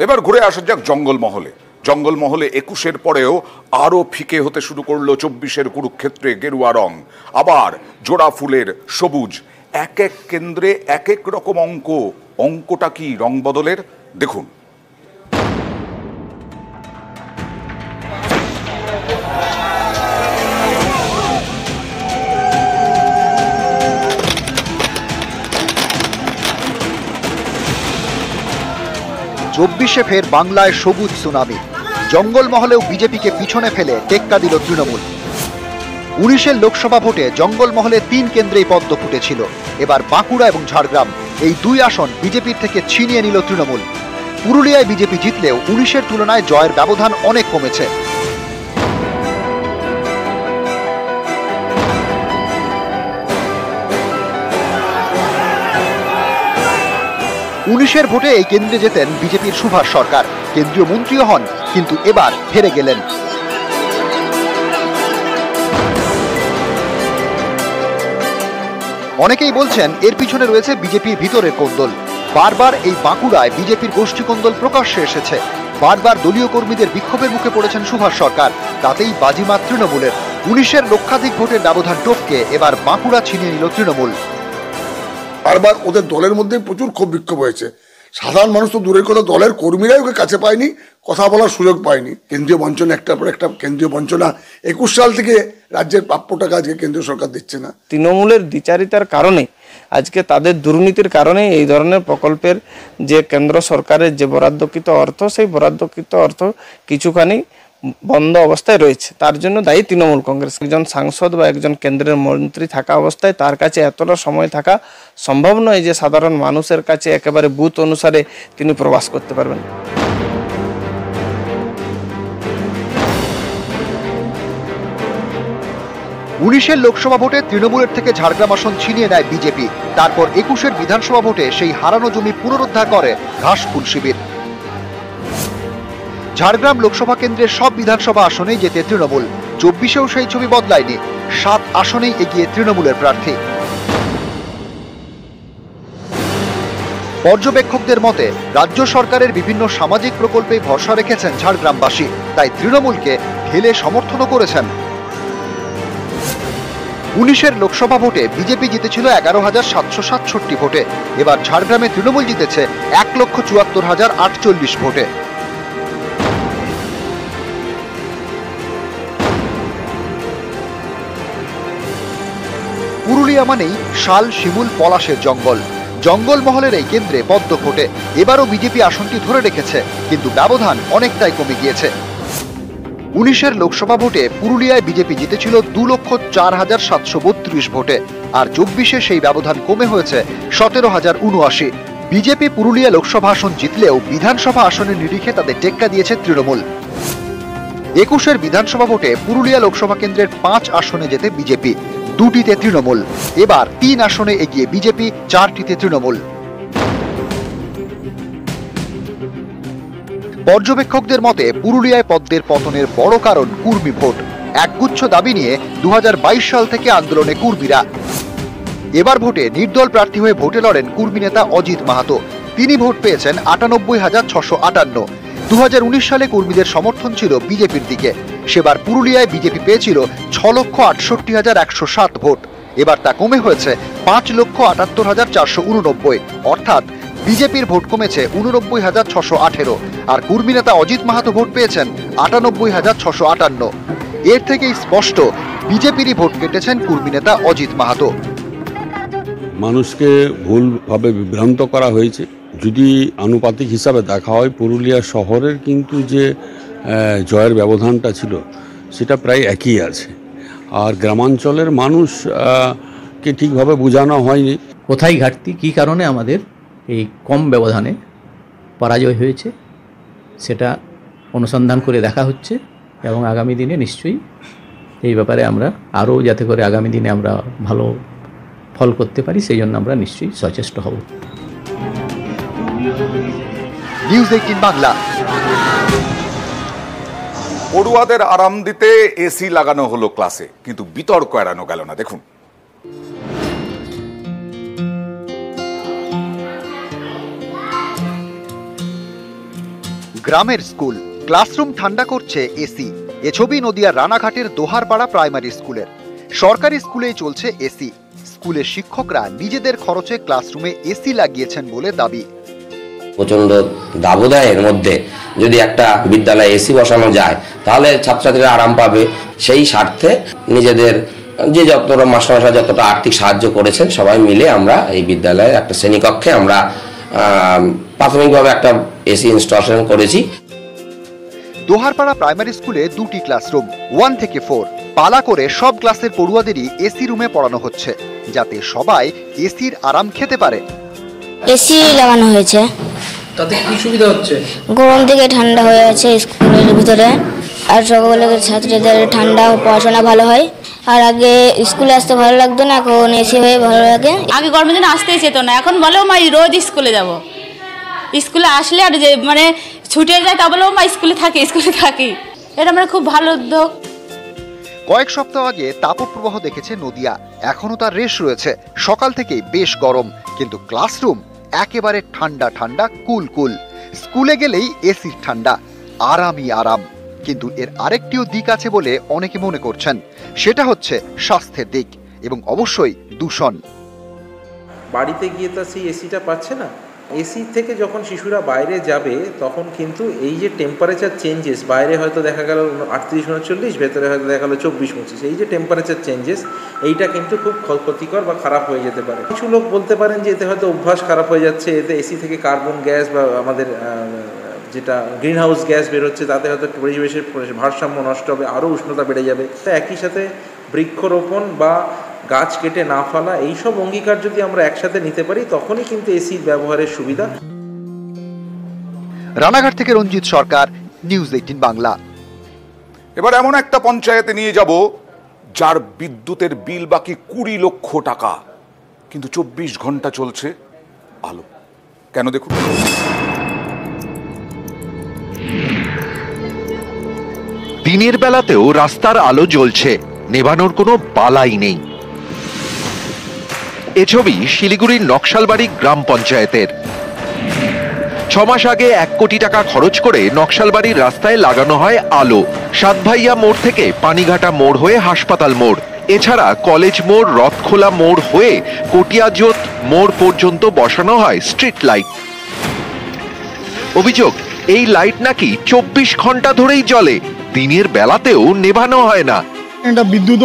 এবার ঘুরে আসা যাক জঙ্গলমহলে। জঙ্গলমহলে 21-এর পরেও আরো ফিকে হতে শুরু করলো 24-এর কুরুক্ষেত্রে গেরুয়া রং, আবার জোড়া ফুলের সবুজ। এক এক কেন্দ্রে এক এক রকম অঙ্ক। অঙ্কটা কি রং বদলের? দেখুন। চব্বিশে ফের বাংলায় সবুজ সুনামি। জঙ্গলমহলেও বিজেপিকে পিছনে ফেলে টেক্কা দিল তৃণমূল। 19-এর লোকসভা ভোটে জঙ্গলমহলে 3 কেন্দ্রেই পদ্ম ফুটেছিল। এবার বাঁকুড়া এবং ঝাড়গ্রাম এই 2 আসন বিজেপির থেকে ছিনিয়ে নিল তৃণমূল। পুরুলিয়ায় বিজেপি জিতলেও 19-এর তুলনায় জয়ের ব্যবধান অনেক কমেছে। 19-এর ভোটে এই কেন্দ্রে যেতেন বিজেপির সুভাষ সরকার, কেন্দ্রীয় মন্ত্রীও হন, কিন্তু এবার হেরে গেলেন। অনেকেই বলছেন এর পিছনে রয়েছে বিজেপির ভিতরের কোন্দল। বারবার এই বাঁকুড়ায় বিজেপির গোষ্ঠী কোন্দল প্রকাশ্যে এসেছে। বারবার দলীয় কর্মীদের বিক্ষোভের মুখে পড়েছেন সুভাষ সরকার, তাতেই বাজিমাত তৃণমূলের। 19-এর লক্ষাধিক ভোটের ব্যবধান টপকে এবার বাঁকুড়া ছিনিয়ে নিল তৃণমূল। বারবার ওদের দলের মধ্যে প্রচুর ক্ষোভ বিক্ষোভ হয়েছে। সাধারণ মানুষ তো দূরের কথা, দলের কর্মীরাই ওকে কাছে পায়নি, কথা বলার সুযোগ পায়নি। কেন্দ্রীয় বঞ্চনা, একটার পর একটা কেন্দ্রীয় বঞ্চনা। 21 সাল থেকে রাজ্যের প্রাপ্য টাকা আজকে কেন্দ্রীয় সরকার দিচ্ছে না। তৃণমূলের দ্বিচারিতার কারণে, আজকে তাদের দুর্নীতির কারণে এই ধরনের প্রকল্পের যে কেন্দ্র সরকারের যে বরাদ্দকৃত অর্থ, সেই বরাদ্দকৃত অর্থ কিছুখানি বন্ধ অবস্থায় রয়েছে। তার জন্য দায়ী তৃণমূল কংগ্রেস। একজন সাংসদ বা একজন কেন্দ্রের মন্ত্রী থাকা অবস্থায় তার কাছে এতটা সময় থাকা সম্ভব নয় যে সাধারণ মানুষের কাছে একেবারে বুথ অনুসারে তিনি প্রবাস করতে পারবেন। উনিশের লোকসভা ভোটে তৃণমূলের থেকে ঝাড়গ্রাম আসন ছিনিয়ে নেয় বিজেপি। তারপর 21-এর বিধানসভা ভোটে সেই হারানো জমি পুনরুদ্ধার করে ঘাসফুল শিবির। ঝাড়গ্রাম লোকসভা কেন্দ্রের সব বিধানসভা আসনেই জেতে তৃণমূল। 24-এও সেই ছবি বদলায়নি, 7 আসনেই এগিয়ে তৃণমূলের প্রার্থী। পর্যবেক্ষকদের মতে রাজ্য সরকারের বিভিন্ন সামাজিক প্রকল্পে ভরসা রেখেছেন ঝাড়গ্রামবাসী, তাই তৃণমূলকে ঢেলে সমর্থনও করেছেন। 19-এর লোকসভা ভোটে বিজেপি জিতেছিল 11,767 ভোটে। এবার ঝাড়গ্রামে তৃণমূল জিতেছে 1,74,048 ভোটে। পুরুলিয়া মানেই শাল, শিমুল, পলাশের জঙ্গল। জঙ্গলমহলের এই কেন্দ্রে পদ্ম ফোটে। এবারও বিজেপি আসনটি ধরে রেখেছে, কিন্তু ব্যবধান অনেকটাই কমে গিয়েছে। 19-এর লোকসভা ভোটে পুরুলিয়ায় বিজেপি জিতেছিল 2,04,732 ভোটে, আর 24-এ সেই ব্যবধান কমে হয়েছে 17,079। বিজেপি পুরুলিয়া লোকসভা আসন জিতলেও বিধানসভা আসনের নিরিখে তাদের টেক্কা দিয়েছে তৃণমূল। 21-এর বিধানসভা ভোটে পুরুলিয়া লোকসভা কেন্দ্রের 5 আসনে জেতে বিজেপি, 2টিতে তৃণমূল। এবার 3 আসনে এগিয়ে বিজেপি, 4টিতে তৃণমূল। পর্যবেক্ষকদের মতে পুরুলিয়ায় পদ্মের পতনের বড় কারণ কুর্মী ভোট। একগুচ্ছ দাবি নিয়ে 2022 সাল থেকে আন্দোলনে কুর্মীরা। এবার ভোটে নির্দল প্রার্থী হয়ে ভোটে লড়েন কুর্মী নেতা অজিত মাহাতো। তিনি ভোট পেয়েছেন 98,658। 2019 সালে কর্মীদের সমর্থন ছিল বিজেপির দিকে। সেবার পুরুলিয়ায় বিজেপি পেয়েছিল 6,68,107 ভোট। এবার তা কমে হয়েছে 5,78,489, অর্থাৎ বিজেপির ভোট কমেছে 89,618, আর কর্মী নেতা অজিত মাহাতো ভোট পেয়েছেন 98,658। এর থেকেই স্পষ্ট বিজেপিরই ভোট কেটেছেন কর্মী নেতা অজিত মাহাতো। মানুষকে ভুলভাবে বিভ্রান্ত করা হয়েছে। যদি আনুপাতিক হিসাবে দেখা হয়, পুরুলিয়া শহরের কিন্তু যে জয়ের ব্যবধানটা ছিল সেটা প্রায় একই আছে, আর গ্রামাঞ্চলের মানুষকে ঠিকভাবে বোঝানো হয়নি কোথায় ঘাটতি, কী কারণে আমাদের এই কম ব্যবধানে পরাজয় হয়েছে সেটা অনুসন্ধান করে দেখা হচ্ছে, এবং আগামী দিনে নিশ্চয়ই এই ব্যাপারে আমরা আরও যাতে করে আগামী দিনে আমরা ভালো ফল করতে পারি সেই জন্য আমরা নিশ্চয়ই সচেষ্ট হব। নিউজ 18 বাংলা। পড়ুয়াদের আরাম দিতে এসি লাগানো হলো ক্লাসে, কিন্তু বিতর্ক এড়ানো গেল না। দেখুন। গ্রামের স্কুল, ক্লাসরুম ঠান্ডা করছে এসি। এ ছবি নদিয়ার রানাঘাটের দোহারপাড়া প্রাইমারি স্কুলের। সরকারি স্কুলেই চলছে এসি। স্কুলের শিক্ষকরা নিজেদের খরচে ক্লাসরুমে এসি লাগিয়েছেন বলে দাবি। প্রচন্ড দাবদাহের মধ্যে যদি একটা বিদ্যালয়ে এসি বসানো যায় তাহলে ছাত্রছাত্রীরা আরাম পাবে। সেই স্বার্থে নিজেদের যে যতটা মাস্টারমশাই যতটা আর্থিক সাহায্য করেছেন সবাই মিলে আমরা এই বিদ্যালয়ে একটা শ্রেণীকক্ষে আমরা প্রাথমিকভাবে একটা এসি ইনস্টলেশন করেছি। দোহারপাড়া প্রাইমারি স্কুলে 2টি ক্লাসরুম 1 থেকে 4 পালা করে সব ক্লাসের পড়ুয়াদেরই এসি রুমে পড়ানো হচ্ছে, যাতে সবাই এসির আরাম খেতে পারে। এসি লাগানো হয়েছে, তাতে কি সুবিধা হচ্ছে? গরম থেকে ঠান্ডা হয়ে আছে স্কুলের ভিতরে, আর সকলের ছাত্রীদের ঠান্ডা পড়াশোনা ভালো হয়। আর আগে স্কুলে আসতে ভালো লাগতো না, এখন এসি হয়ে ভালো লাগে। আগে গরমের দিনে আসতেই যেত না, এখন বলো মা রোজ স্কুলে যাব। স্কুলে আসলে আর যে মানে ছুটে যায় তা বলো মা স্কুলে থাকি। এটা মানে খুব ভালো উদ্যোগ। কয়েক সপ্তাহ আগে তাপপ্রবাহ দেখেছে নদিয়া, এখনো তার রেশ রয়েছে। সকাল থেকেই বেশ গরম, কিন্তু ক্লাসরুম একেবারে ঠান্ডা ঠান্ডা কুল। স্কুলে গেলেই এসির ঠান্ডা, আরামই আরাম। কিন্তু এর আরেকটিও দিক আছে বলে অনেকে মনে করছেন, সেটা হচ্ছে স্বাস্থ্যের দিক এবং অবশ্যই দূষণ। বাড়িতে গিয়ে তো সেই এসিটা পাচ্ছে না। এসি থেকে যখন শিশুরা বাইরে যাবে তখন কিন্তু এই যে টেম্পারেচার চেঞ্জেস, বাইরে হয়তো দেখা গেল 38-39, ভেতরে হয়তো দেখা গেলো 24-25, এই যে টেম্পারেচার চেঞ্জেস এইটা কিন্তু খুব ক্ষতিকর বা খারাপ হয়ে যেতে পারে। কিছু লোক বলতে পারেন যে এতে হয়তো অভ্যাস খারাপ হয়ে যাচ্ছে, এতে এসি থেকে কার্বন গ্যাস বা আমাদের যেটা গ্রিন হাউস গ্যাস বেরোচ্ছে তাতে হয়তো পরিবেশের ভারসাম্য নষ্ট হবে, আরও উষ্ণতা বেড়ে যাবে। একই সাথে বৃক্ষরোপণ বা গাছ কেটে না ফেলা, এইসব অঙ্গীকার যদি আমরা একসাথে নিতে পারি তখনই কিন্তু এসির ব্যবহারের সুবিধা। রানাঘাট থেকে রঞ্জিত সরকার, নিউজ 18 বাংলা। এবার এমন একটা পঞ্চায়েতে নিয়ে যাব যার বিদ্যুতের বিল বাকি 20 লক্ষ টাকা, কিন্তু 24 ঘন্টা চলছে আলো। কেন দেখুন। দিনের বেলাতেও রাস্তার আলো জ্বলছে, নেভানোর কোনো বালাই নেই। এ ছবি শিলিগুড়ির নকশালবাড়ি গ্রাম পঞ্চায়েতের। 6 মাস আগে 1 কোটি টাকা খরচ করে নকশালবাড়ির রাস্তায় লাগানো হয় আলো। সাতভাইয়া মোড় থেকে পানিঘাটা মোড় হয়ে হাসপাতাল মোড়, এছাড়া কলেজ মোড়, রথখোলা মোড় হয়ে কটিয়াজোত মোড় পর্যন্ত বসানো হয় স্ট্রিট লাইট। অভিযোগ, এই লাইট নাকি 24 ঘন্টা ধরেই জ্বলে, দিনের বেলাতেও নেভানো হয় না। এটা বিদ্যুৎ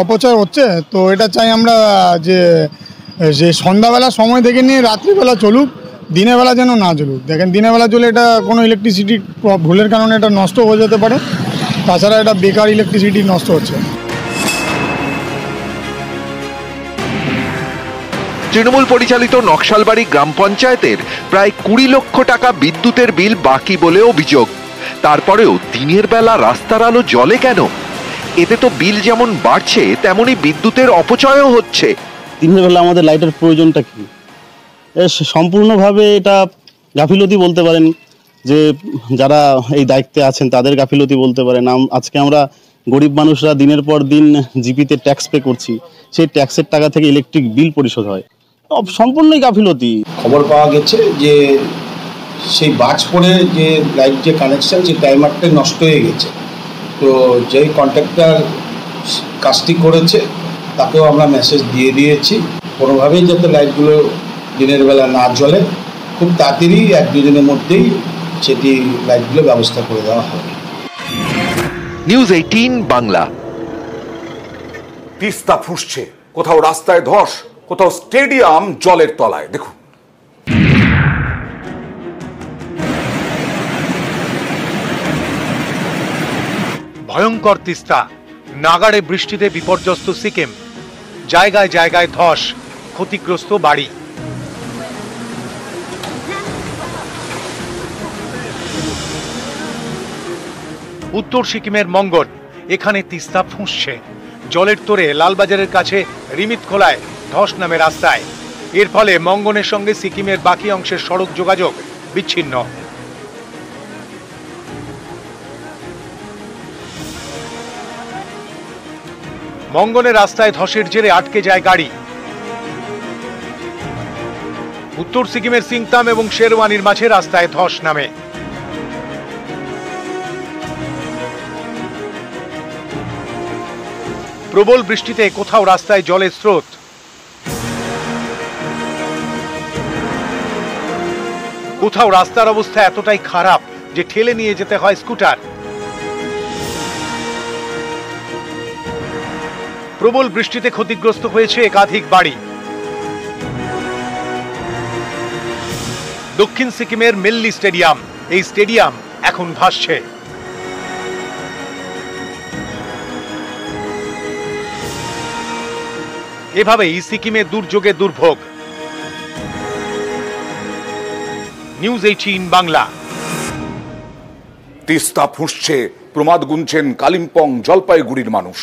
অপচয় হচ্ছে, তো এটা চাই আমরা যে সন্ধ্যাবেলা সময় থেকে নিয়ে রাত্রিবেলা চলুক, দিনের বেলা যেন না চলুক। দেখেন দিনের বেলা চলে এটা কোনো ইলেকট্রিসিটি ভুলের কারণে এটা নষ্ট হয়ে যেতে পারে, তাছাড়া এটা বেকার ইলেকট্রিসিটি নষ্ট হচ্ছে। তৃণমূল পরিচালিত নকশালবাড়ি গ্রাম পঞ্চায়েতের প্রায় 20 লক্ষ টাকা বিদ্যুতের বিল বাকি বলে অভিযোগ। তারপরেও দিনের বেলা রাস্তার আলো জ্বলে কেন? এতে তো বিল যেমন বাড়ছে তেমনি বিদ্যুতের অপচয়ও হচ্ছে। দিনের বেলা আমাদের লাইটের প্রয়োজনটা কি? সম্পূর্ণভাবে এটা গাফিলতি বলতে পারেন, যে যারা এই দায়িত্বে আছেন তাদের গাফিলতি বলতে পারেন। আজকে আমরা গরিব মানুষরা দিনের পর দিন জিপিতে ট্যাক্স পে করছি, সেই ট্যাক্সের টাকা থেকে ইলেকট্রিক বিল পরিশোধ হয়, সম্পূর্ণই গাফিলতি। খবর পাওয়া গেছে যে সেই বাজপুরে যে লাইট যে কানেকশন, সেই টাইমারটাই নষ্ট হয়ে গেছে। তো যেই কন্ট্রাক্টর কাজটি করেছে তাকেও আমরা মেসেজ দিয়ে দিয়েছি, কোনোভাবেই যাতে লাইটগুলো দিনের বেলা না জ্বলে, খুব তাড়াতাড়ি 1-2 দিনের মধ্যেই সেটি লাইটগুলো ব্যবস্থা করে দেওয়া হবে। নিউজ 18 বাংলা। তিস্তা ফুঁসছে, কোথাও রাস্তায় ধস, কোথাও স্টেডিয়াম জলের তলায়। দেখুন। ভয়ঙ্কর তিস্তা, নাগাড়ে বৃষ্টিতে বিপর্যস্ত সিকিম, জায়গায় জায়গায় ধস, ক্ষতিগ্রস্ত বাড়ি। উত্তর সিকিমের মঙ্গন, এখানে তিস্তা ফুঁসছে। জলের তোরে লালবাজারের কাছে রিমিত খোলায় ধস নামে রাস্তায়। এর ফলে মঙ্গনের সঙ্গে সিকিমের বাকি অংশের সড়ক যোগাযোগ বিচ্ছিন্ন। মঙ্গনের রাস্তায় ধসের জেরে আটকে যায় গাড়ি। উত্তর সিকিমের সিংতাম এবং শেরওয়ানির মাঝে রাস্তায় ধস নামে। প্রবল বৃষ্টিতে কোথাও রাস্তায় জলের স্রোত, কোথাও রাস্তার অবস্থা এতটাই খারাপ যে ঠেলে নিয়ে যেতে হয় স্কুটার। প্রবল বৃষ্টিতে ক্ষতিগ্রস্ত হয়েছে একাধিক বাড়ি। দক্ষিণ সিকিমের মেল্লি স্টেডিয়াম, এই স্টেডিয়াম এখন ভাসছে। এভাবেই সিকিমে দুর্যোগে দুর্ভোগ। নিউজ 18 বাংলা। তিস্তা ফুঁসছে, প্রমাদ গুনছেন কালিম্পং জলপাইগুড়ির মানুষ।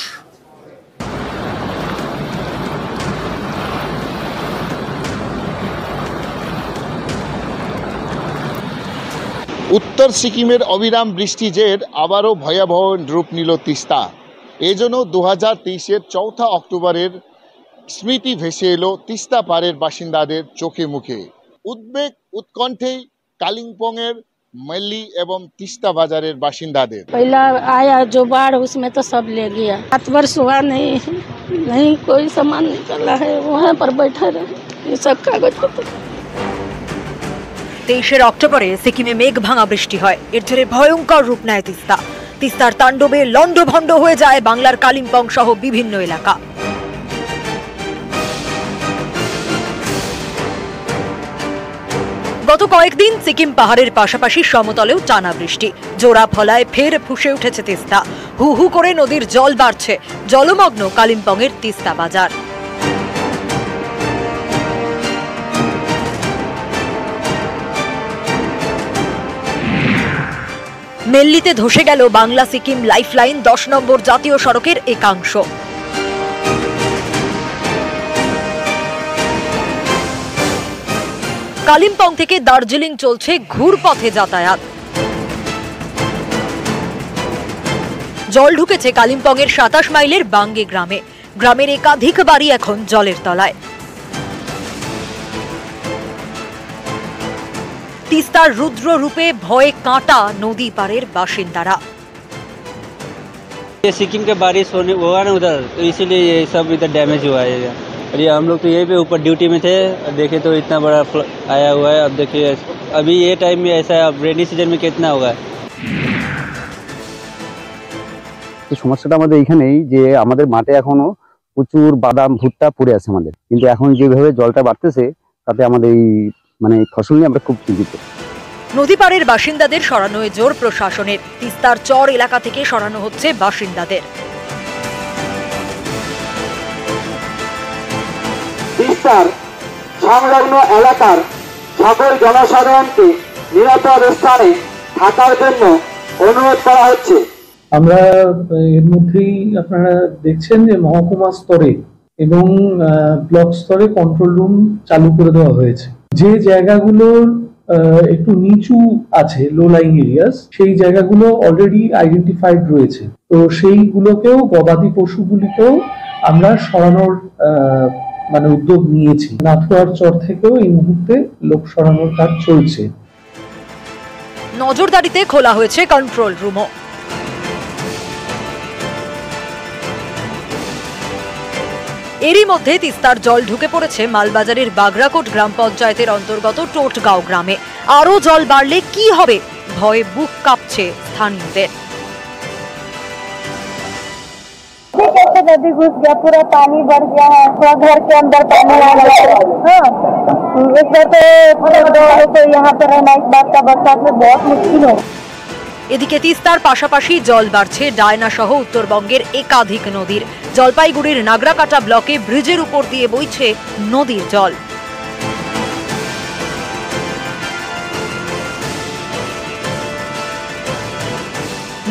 উত্তর সিকিমের অবিরাম বৃষ্টি জের আবারও ভয়াবহ রূপ নিল তিস্তা। এজন্য 2023-এর 4 অক্টোবরের স্মৃতি ভেসে এলো তিস্তা পাড়ের বাসিন্দাদের চোখে মুখে। উদ্বেগ উৎকণ্ঠেই কালিম্পংয়ের মেল্লি এবং তিস্তা বাজারের বাসিন্দাদের। पहला आया जो बाढ़ उसमें तो सब ले गया, रात भर सुहा नहीं कोई सामान निकला है, वहाँ पर बैठा रहे ये सब कागज पत्र। 23 অক্টোবরে সিকিমে মেঘ ভাঙা বৃষ্টি হয়, এর জেরে ভয়ঙ্কর রূপ নেয় তিস্তা। তিস্তার তাণ্ডবে লণ্ডভণ্ড হয়ে যায় বাংলার কালিম্পং সহ বিভিন্ন এলাকা। গত কয়েকদিন সিকিম পাহাড়ের পাশাপাশি সমতলেও টানা বৃষ্টি, জোড়া ফলায় ফের ফুঁসে উঠেছে তিস্তা। হু হু করে নদীর জল বাড়ছে, জলমগ্ন কালিম্পংয়ের তিস্তা বাজার। মেল্লিতে ধসে গেল বাংলা সিকিম লাইফলাইন 10 নম্বর জাতীয় সড়কের একাংশ। কালিম্পং থেকে দার্জিলিং চলছে ঘুরপথে যাতায়াত। জল ঢুকেছে কালিম্পংয়ের 27 মাইলের বাঙ্গে গ্রামে। গ্রামের একাধিক বাড়ি এখন জলের তলায়। তিস্তার রুদ্র রূপে ভয়ে কাঁটা নদী পাড়ের বাসিন্দারা। सिक्किम के बारिश होने हुआ ना उधर, तो इसीलिए ये सब इधर डैमेज हुआ है। और ये हम लोग तो यही पे ऊपर ड्यूटी में थे, देखे तो इतना बड़ा आया हुआ है। अब देखिए अभी ये टाइम में ऐसा है, अब रेनी सीजन में कितना होगा। সমস্যাটা আমাদের এইখানেই যে আমাদের মাঠে এখনো প্রচুর বাদাম ভুট্টা পড়ে আছে আমাদের, কিন্তু এখন যেভাবে জলটা বাড়তেছে তাতে আমাদের এই ফসল নিয়ে আমরা খুব চিন্তিত। নদী পাড়ের বাসিন্দাদের সরানোয় জোর প্রশাসনের। তিস্তার চর এলাকা থেকে সরানো হচ্ছে বাসিন্দাদের। তিস্তার সংলগ্ন এলাকার সকল জনসাধারণকে নিরাপদ স্থানে থাকার জন্য অনুরোধ করা হচ্ছে। আমরা এর মধ্যেই আপনারা দেখছেন যে মহকুমা স্তরে এবং ব্লক স্তরে কন্ট্রোল রুম চালু করে দেওয়া হয়েছে। যে জায়গাগুলোর একটু নিচু আছে, লো লাইং এরিয়াস, সেই জায়গাগুলো অলরেডি আইডেন্টিফাইড রয়েছে। তো সেইগুলোকেও, গবাদি পশুগুলিকেও আমরা সরানোর উদ্যোগ নিয়েছি। নাথুয়ার চর থেকেও এই মুহূর্তে লোক সরানোর কাজ চলছে। নজরদারিতে খোলা হয়েছে কন্ট্রোল রুমও। এরই মধ্যে তিস্তার জল ঢুকে পড়েছে মালবাজারের বাগরাকোট গ্রাম পঞ্চায়েতের অন্তর্গত টোটগাঁও গ্রামে। আরো জল বাড়লে কি হবে, ভয়ে বুক কাঁপছে স্থানীয়দের। नदी घुस गया, पूरा पानी भर गया है, पूरा घर के अंदर पानी आ गया। हाँ, तो यहाँ पर रहना इस बात का बरसात में बहुत मुश्किल है। এদিকে তিস্তার পাশাপাশি জল বাড়ছে ডায়না সহ উত্তরবঙ্গের একাধিক নদীর। জলপাইগুড়ির নাগরাকাটা ব্লকে ব্রিজের উপর দিয়ে বইছে নদীর জল।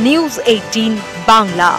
নিউজ 18 বাংলা।